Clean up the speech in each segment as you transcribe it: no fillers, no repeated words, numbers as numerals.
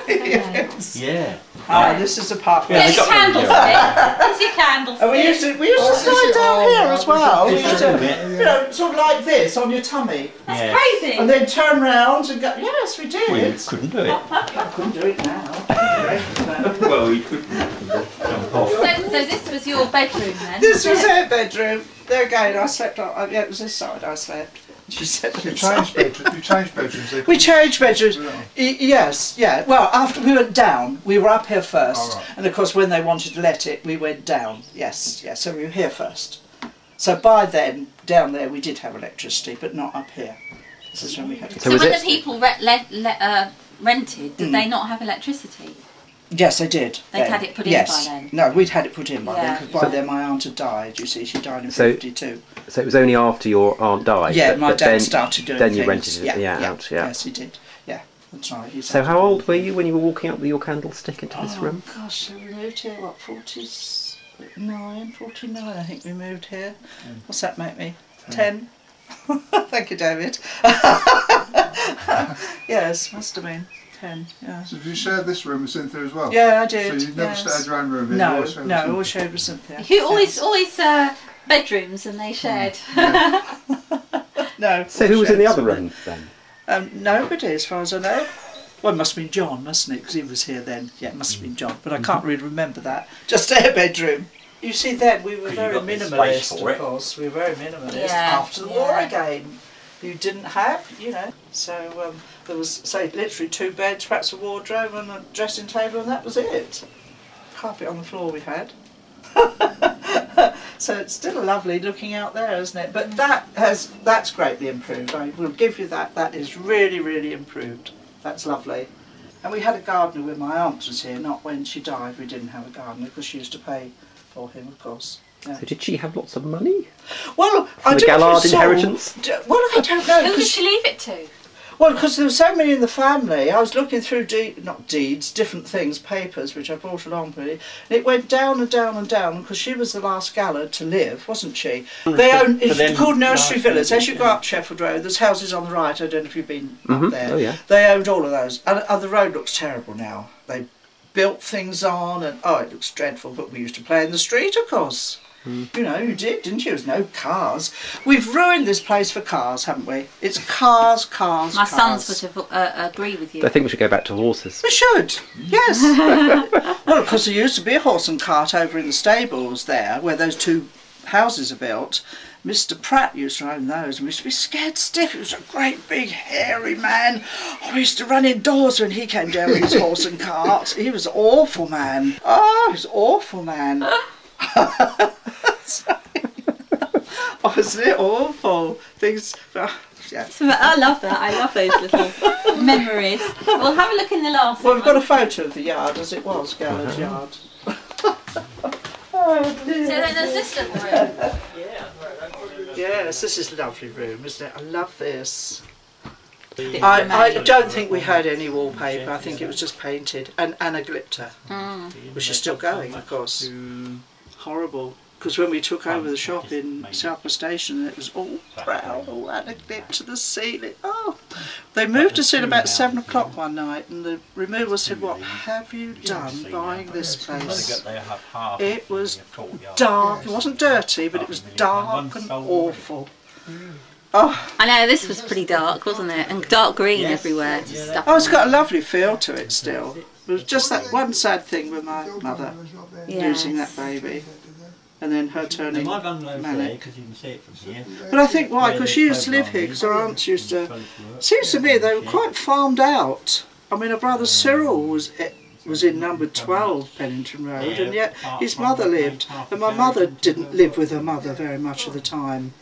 Yes. Yeah. Ah, this is a part. There's your candlestick. There's your candlestick. And we used to slide down here as well. We used to, Yeah. you know, sort of like this on your tummy. That's crazy. And then turn round and go, yes, we did. Well, you couldn't do it. I couldn't do it now. Well, you couldn't. So this was your bedroom then? This was her bedroom. There again, I slept on, yeah, it was this side I slept. She said You changed bedrooms. we changed bedrooms. Yes, yeah. Well, after we went down, we were up here first. Right. And of course, when they wanted to let it, we went down. Yes, yes. So we were here first. So by then, down there, we did have electricity, but not up here. This is when we had. So when the people rented, did they not have electricity? Yes, they did. They'd had it put in by then? No, we'd had it put in by then, because by Yeah. then my aunt had died, you see. She died in 52. So it was only after your aunt died? Yeah, my but dad then, started doing Then things. you rented it Yeah. out, yeah. Yes, he did. Yeah, that's right. So how old were you when you were walking up with your candlestick into this room? Oh gosh, so we moved here, what, 49, I think we moved here. What's that make me? 10? Thank you, David. Yes, must have been 10, yeah. So you shared this room with Cynthia as well? Yeah, I did. So you never stayed your own room? No, I always shared with Cynthia. You always bedrooms and they shared. No. So who was in the other room then? Nobody, as far as I know. Well, it must have been John, mustn't it? Because he was here then. Yeah, it must have been John. But I can't really remember that. Just their bedroom. You see, then we were very minimalist, of course. We were very minimalist after the war again. You didn't have, you know. So there was, say, literally 2 beds, perhaps a wardrobe and a dressing table, and that was it. Carpet on the floor we had. So it's still lovely looking out there, isn't it? But that's greatly improved. I will give you that. That is really, really improved. That's lovely. And we had a gardener when my aunt was here, not when she died. We didn't have a gardener because she used to pay for him, of course. Yeah. So did she have lots of money? Well, From the Gallard inheritance? Well, I don't know. Who did she leave it to? Well, because there were so many in the family, I was looking through, not deeds, different things, papers, which I brought along with me, and it went down and down and down, because she was the last Gallard to live, wasn't she? They owned, it's called Nursery Villas. As you go up Sheffield Road, there's houses on the right, I don't know if you've been up there. Oh, yeah. They owned all of those, and the road looks terrible now. They built things on, and oh, it looks dreadful, but we used to play in the street, of course. You know, you did, didn't you? There was no cars. We've ruined this place for cars, haven't we? It's cars, cars, My cars. sons would agree with you. I think we should go back to horses. We should, yes. Well, because there used to be a horse and cart over in the stables there, where those 2 houses are built. Mr. Pratt used to own those, and we used to be scared stiff. He was a great big hairy man. Oh, we used to run indoors when he came down with his horse and cart. He was an awful man. Oh, he was an awful man. Wasn't it awful? Things. Yeah. I love that. I love those little memories. We'll have a look in the last Well, one. we've got a photo of the yard as it was, Gallard's yard. Oh, dear. So then there's this little room. Yes, this is a lovely room, isn't it? I love this. I don't think we had any wallpaper. I think it was just painted and a glitter, which is still going, of course. Horrible. Because when we took over the shop in Southborough Station, it was all brown, all that a glip to the ceiling. Oh, they moved us in about 7 o'clock one night, and the removal said, "What have you done buying this place?" It was dark. It wasn't dirty, but it was dark and awful. Oh, I know, this was pretty dark, wasn't it? And dark green everywhere. Stuff. oh, it's got a lovely feel to it still. It was just that one sad thing with my mother losing that baby. And then her turning manic. But I think why? Because she used to live here, because her aunts used to. Seems to me they were quite farmed out. I mean, her brother Cyril was in number 12 Pennington Road, and yet his mother lived. And my mother didn't live with her mother very much of the time.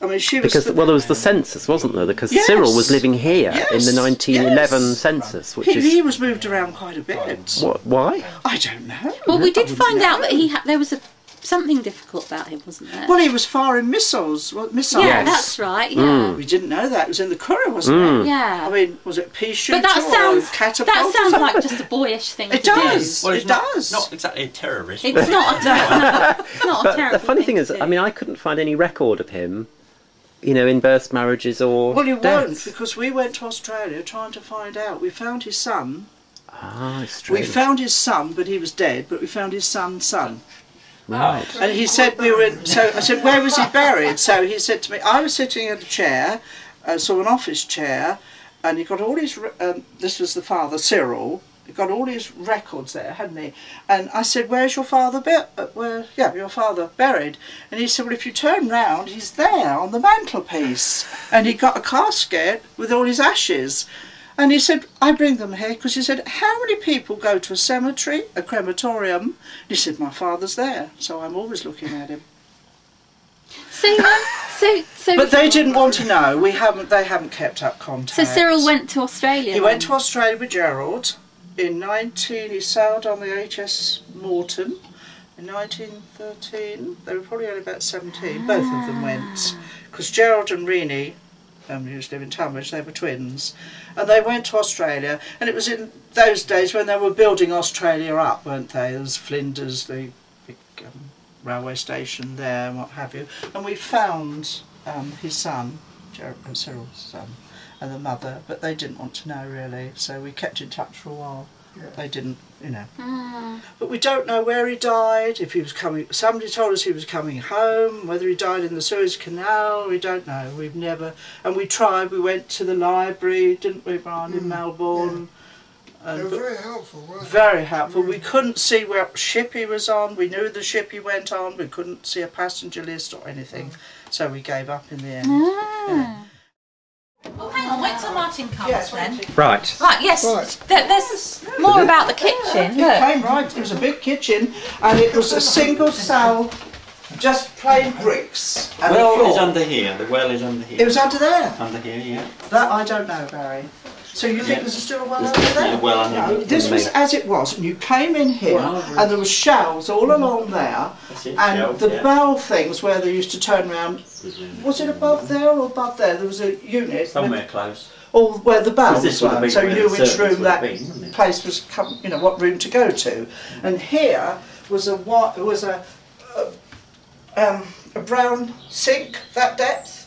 I mean, she was because well, there was the census, wasn't there? Because Cyril was living here in the 1911 census, which he was moved around quite a bit. What? Why? I don't know. Well, we did find out that there was something difficult about him, wasn't there? Well, he was firing missiles. Yeah, that's right. Yeah. We didn't know that. It was in the Courier, wasn't it? Yeah. I mean, was it pea shooter But that catapult? sounds like just a boyish thing to do. Does. Well, it does. Not exactly a terrorist. It's not a terrorist. It's not a But terrible the funny thing is, to do. I mean, I couldn't find any record of him you know, in birth marriages or Well, you deaths? won't, because we went to Australia trying to find out. We found his son. Ah, it's true. We found his son, but he was dead. But we found his son's son. Right. And he said we were in, so I said, where was he buried? So he said to me, I was sitting in a chair, so an office chair, and he got all his, this was the father, Cyril, he got all his records there, hadn't he? And I said, where's your father, your father buried? And he said, well, if you turn round, he's there on the mantelpiece. And he got a casket with all his ashes. And he said, I bring them here because he said, how many people go to a cemetery, a crematorium? And he said, my father's there, so I'm always looking at him. So But they didn't want to know. They haven't kept up contact. So Cyril went to Australia. He went to Australia with Gerald in he sailed on the HS Moreton in 1913. They were probably only about 17. Both of them went because Gerald and Rene, who used to live in Tunbridge, they were twins, and they went to Australia. And it was in those days when they were building Australia up, weren't they? There was Flinders, the big railway station there, and what have you. And we found his son, Cyril's son, and the mother, but they didn't want to know really. So we kept in touch for a while. Yeah. They didn't, you know. But we don't know where he died. If he was coming, somebody told us he was coming home. Whether he died in the Suez Canal, we don't know. We've never. And we tried. We went to the library, didn't we, Brian, in Melbourne? Yeah. They were very helpful, weren't they? Very helpful. We couldn't see what ship he was on. We knew the ship he went on. We couldn't see a passenger list or anything. So we gave up in the end. Yeah. Oh, hang on, wait till Martin comes then. Right. Right, yes. Right. There's more about the kitchen. It Look. came right. It was a big kitchen, and it was a single cell, just plain bricks. And The well floor. is under here. The well is under here. It was under there. Under here, yeah. That I don't know, Barry. So you think there's still a well under there? Yeah, well under No, here. this was as it was, and you came in here, and there were shelves all along there, That's it, and shelves, the yeah. bell things where they used to turn around. Was it above there or above there? There was a unit. Somewhere close. Or where the bells This would have were, been so you where knew the which servants room would that have been, wouldn't it? place was, you know, what room to go to. And here was a brown sink that depth.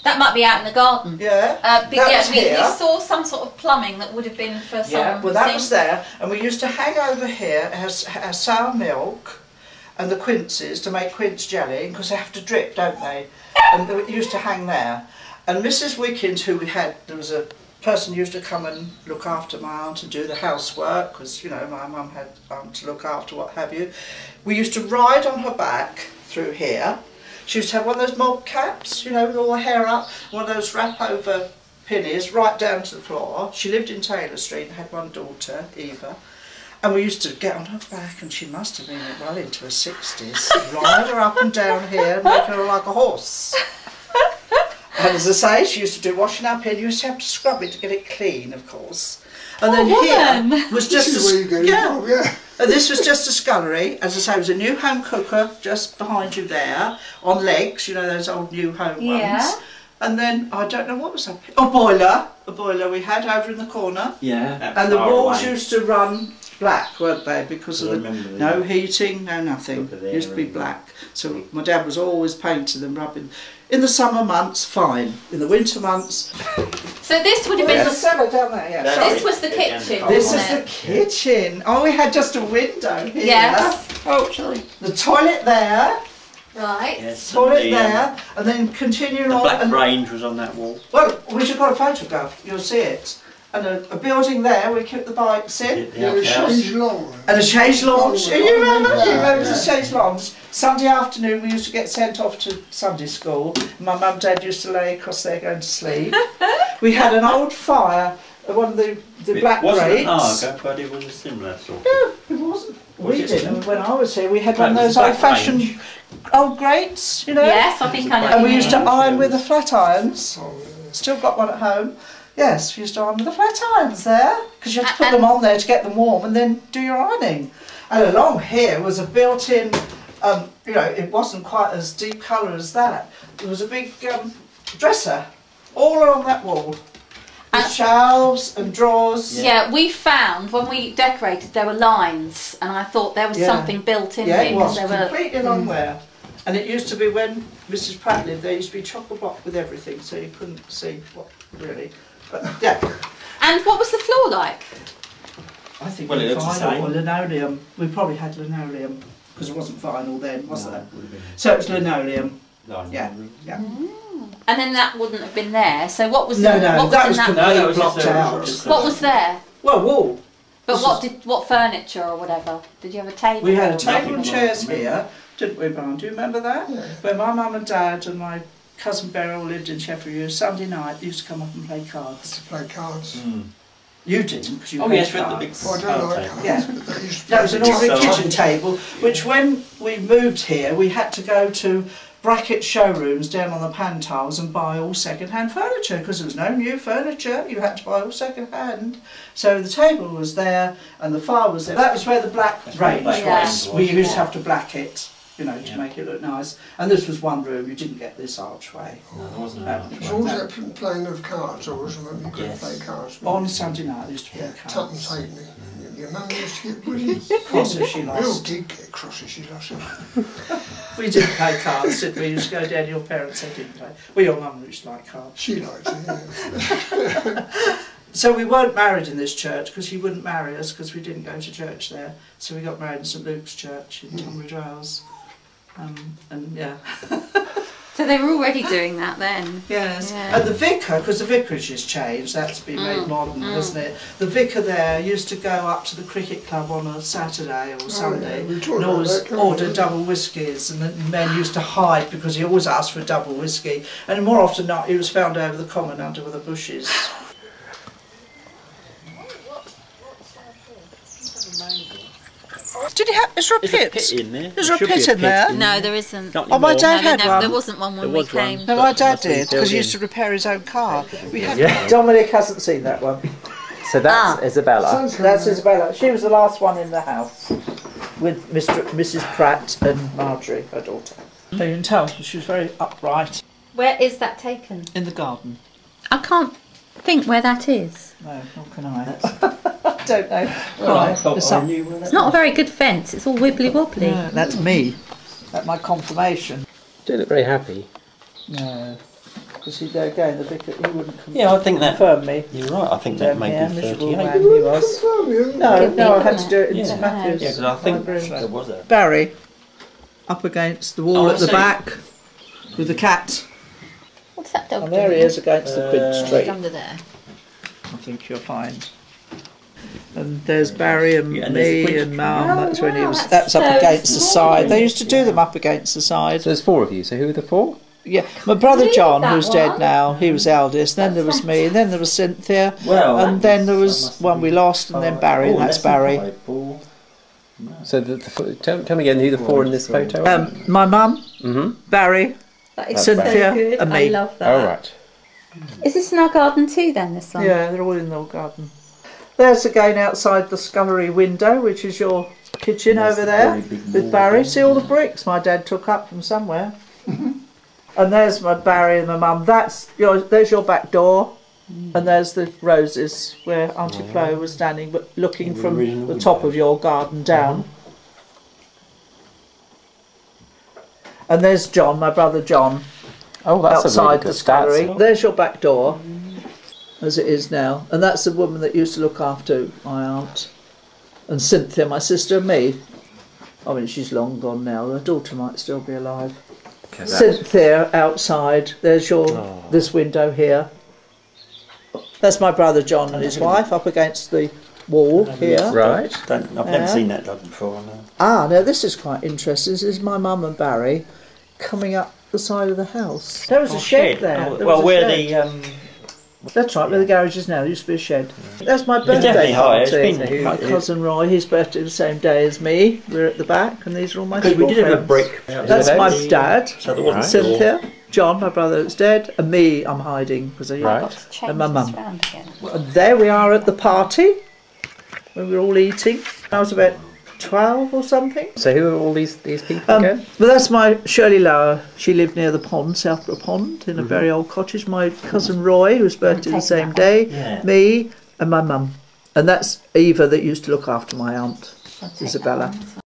That might be out in the garden. Yeah, But that yeah, was we here. saw some sort of plumbing that would have been for some. Yeah, well that was sink. there, and we used to hang over here as sour milk and the quinces to make quince jelly, because they have to drip, don't they? And they used to hang there. And Mrs. Wickens, who we had, there was a person who used to come and look after my aunt and do the housework, because, you know, my mum had to look after what have you. We used to ride on her back through here. She used to have one of those mob caps, you know, with all the hair up, one of those wrap-over pinnies right down to the floor. She lived in Taylor Street and had one daughter, Eva. And we used to get on her back, and she must have been well into her 60s, ride her up and down here and make her look like a horse. And as I say, she used to do washing up here. You used to have to scrub it to get it clean, of course. And then here was just This is where you get involved, yeah. And this was just a scullery. As I say, it was a new home cooker just behind you there, on legs, you know, those old new home ones. And then, I don't know what was up here. A boiler we had over in the corner. Yeah. And the walls used to run black, weren't they? Because of no heating, no nothing. It used to be black. So my dad was always painting them, rubbing. In the summer months, fine. In the winter months. So this would have been the cellar down there. Yeah. This was the kitchen. This is wasn't the it? kitchen. Oh, we had just a window here. Yes. Oh, the toilet there. Right. Yes. Toilet and there, and then continuing the on. black and, range was on that wall. well, we should got a photograph. You'll see it. And a building there. We kept the bikes in. The outhouse. Change lawn. And a chaise lounge. Oh, You remember? yeah, You remember yeah. the chaise lounge? Sunday afternoon we used to get sent off to Sunday school. My mum and dad used to lay across there going to sleep. We had an old fire, one of the black It wasn't grates. an Argo, but it was a similar sort of. No, it wasn't. Was We it? didn't. When I was here, we had No, one of it was those black old-fashioned range. old grates, you know. Yes, I think I know. And what we you used to mean. iron with the flat irons. Oh, yeah. Still got one at home. Yes, we used to iron with the flat irons there, because you had to put them on there to get them warm and then do your ironing. And along here was a built-in, you know, it wasn't quite as deep colour as that. There was a big dresser all along that wall, with And- shelves and drawers. Yeah, we found when we decorated there were lines, and I thought there was Yeah. something built in Yeah, here it was there were. completely along there. And it used to be when Mrs. Pratt lived there, used to be chock-a-block with everything, so you couldn't see what really. But yeah. And what was the floor like? I think Well, it looks the vinyl same. or linoleum. We probably had linoleum because it wasn't vinyl then, was there? So it was linoleum. Yeah. And then that wouldn't have been there. So what was No, what that was in completely blocked out. What was there? Well, wall. But what furniture or whatever? Did you have a table? We had a or- table and chairs here, didn't we, Brian? Do you remember that? Yeah. Where my mum and dad and my cousin Beryl lived in Sheffield. Sunday night, they used to come up and play cards. To play cards. You didn't, because you Oh played yes, with the cards. big Well, I don't like cards, Yeah. but they used to That was an play ordinary cards. kitchen table, which when we moved here, we had to go to bracket showrooms down on the Pantiles and buy all second-hand furniture, because there was no new furniture, you had to buy all second-hand. So the table was there and the fire was there. That was where the black range black was. range We was, used to yeah. have to black it, you know, to make it look nice. And this was one room, you didn't get this archway. No, there wasn't No. an It was archway. always that playing of cards, always remember you couldn't Yes. play cards. On Sunday night, they used to play Yeah, cards. tuppence halfpenny. Your mum used to get really Cross if she real lost. did get cross if she lost it. We didn't play cards, did we? We used to go down to your parents, they didn't play. Well, your mum used to like cards. She liked it, yeah. So we weren't married in this church because he wouldn't marry us because we didn't go to church there. So we got married in St Luke's Church in Tunbridge Wells. And yeah. So they were already doing that then. Yes. Yeah. And the vicar, because the vicarage has changed, that's been made modern, hasn't it? The vicar there used to go up to the cricket club on a Saturday or Sunday we talked and about always that, can't we? order double whiskies, and the men used to hide because he always asked for a double whiskey. And more often than not, he was found over the common under the bushes. Did he have? Is there a There's a pit? pit in there. Is there a Should be pit in there? No, there isn't. Not Oh, my anymore. dad No, had there one. wasn't one when There we was one. came. No, my dad Must have been did, because he built used to repair his own car. We had Yeah. Dominic hasn't seen that one. So that's Isabella. That's Isabella. She was the last one in the house with Mrs. Pratt and Marjorie, her daughter. So you can tell she was very upright Where is that taken? in the garden. I can't think where that is. No, nor can I. I don't know. Well, I Right, thought there's I some- knew where that It's not a very good fence. It's all wibbly wobbly. No, that's me. That's my confirmation. Don't look very happy. No. Because there again, the vicar, he wouldn't Yeah, I think that. confirm me. You're right. I think that may Yeah, be miserable 38. man he was. No, Could be, no, I had couldn't to do it in Yeah. St Matthew's. Yeah, because I think library. there was a. Barry, up against the wall Oh, I at the see. back, with the cat. What's that dog And doing? there he is against the quid It's tree. under there. I think you'll find. And there's Barry and Yeah, and there's me the and Mum. Oh, That's when he wow, was. that's That's up so against the small. side. They used to do them up against the side. So there's four of you. So who are the four? Yeah, my brother Really? John, That who's one? dead now, he was eldest. Then there was me, and then there was Cynthia, Well, and then there was one we lost, and then Barry. And that's Barry. So tell me again who the four in this photo are. My mum, Mm-hmm. Barry. That is Cynthia so good. and I me. love that. Oh right. Is this in our garden too then, this one? Yeah, they're all in the garden. There's again outside the scullery window, which is your kitchen over there with Barry. See all the bricks my dad took up from somewhere. And there's my Barry and my mum. There's your back door, and there's the roses where Auntie Flo was standing, but looking from the top of your garden down. And there's John, my brother John, Oh, that's outside a really the good scullery. stats. There's your back door, as it is now, and that's the woman that used to look after my aunt, and Cynthia, my sister, and me. I mean, she's long gone now. Her daughter might still be alive. Okay, Cynthia outside. There's your this window here. That's my brother John and his wife up against the wall here. Right. I've never seen that dog before. No. Ah, now this is quite interesting. This is my mum and Barry coming up the side of the house. There was a shed there. Oh, There well, was a where shed. the That's right, where the garage is now. There used to be a shed. That's my birthday definitely higher. It's party. been- My cousin Roy, his birthday the same day as me. We're at the back, and these are all my because we school did have a friends. brick. That's Yeah. my dad, So there wasn't Cynthia, John, my brother that's dead, and me, I'm hiding because I Right. Got to change And my this mum. round again. And there we are at the party when we were all eating. I was about 12 or something. So who are all these people again? But that's my Shirley Lower. She lived near the pond, Southborough Pond, in a very old cottage. My cousin Roy, whose birthday the same day, Yeah. me, and my mum. And that's Eva that used to look after my aunt, I'll take that Isabella. one as well.